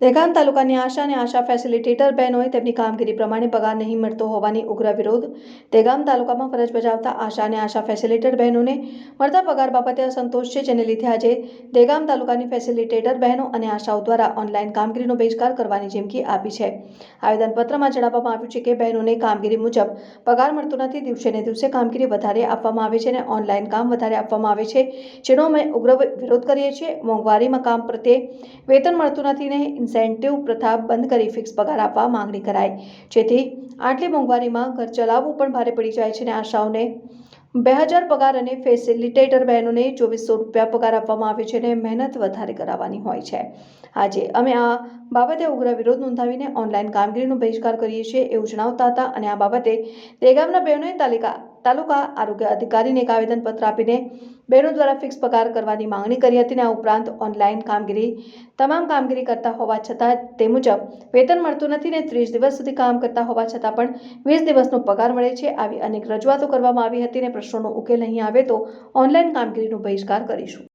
દહેગામ તાલુકાની આશા અને આશા ફેસિલિટેટર બહેનોએ તેમની કામગીરી પ્રમાણે પગાર નહીં મળતો હોવાની ઉગ્ર વિરોધ. દહેગામ તાલુકામાં ફરજ બજાવતા આશા અને આશા ફેસિલિટેટર બહેનોને મળતા પગાર બાબતે અસંતોષ છે, જેને લીધે આજે દહેગામ તાલુકાની ફેસિલિટેટર બહેનો અને આશાઓ દ્વારા ઓનલાઈન કામગીરીનો બહિષ્કાર કરવાની ચીમકી આપી છે. આવેદનપત્રમાં જણાવવામાં આવ્યું છે કે બહેનોને કામગીરી મુજબ પગાર મળતો નથી. દિવસે ને દિવસે કામગીરી વધારે આપવામાં આવે છે અને ઓનલાઈન કામ વધારે આપવામાં આવે છે, જેનો અમે ઉગ્ર વિરોધ કરીએ છીએ. મોંઘવારીમાં કામ પ્રત્યે વેતન મળતું નથી ને ઇન્સેન્ટિવ પ્રથા બંધ કરી ફિક્સ પગાર આપવા માંગણી કરાય, જેથી આટલી મોંઘવારીમાં ઘર ચલાવવું પણ ભારે પડી જાય છે. અને આશાઓને 2000 પગાર અને ફેસિલિટેટર બહેનોને 2400 રૂપિયા પગાર આપવામાં આવે છે અને મહેનત વધારે કરાવવાની હોય છે. આજે અમે આ બાબતે ઉગ્ર વિરોધ નોંધાવીને ઓનલાઈન કામગીરીનો બહિષ્કાર કરીએ છીએ એવું જણાવતા હતા. અને આ બાબતે દહેગામના બહેનોએ તાલુકા આરોગ્ય અધિકારીને એક આવેદનપત્ર આપીને બહેનો દ્વારા ફિક્સ પગાર કરવાની માંગણી કરી હતી. આ ઉપરાંત ઓનલાઈન તમામ કામગીરી કરતા હોવા છતાં તે મુજબ વેતન મળતું નથી ને 30 દિવસ સુધી કામ કરતા હોવા છતાં પણ 20 દિવસનો પગાર મળે છે. આવી અનેક રજૂઆતો કરવામાં આવી હતી. અને પ્રશ્નોનો ઉકેલ નહીં આવે તો ઓનલાઈન કામગીરીનો બહિષ્કાર કરીશું.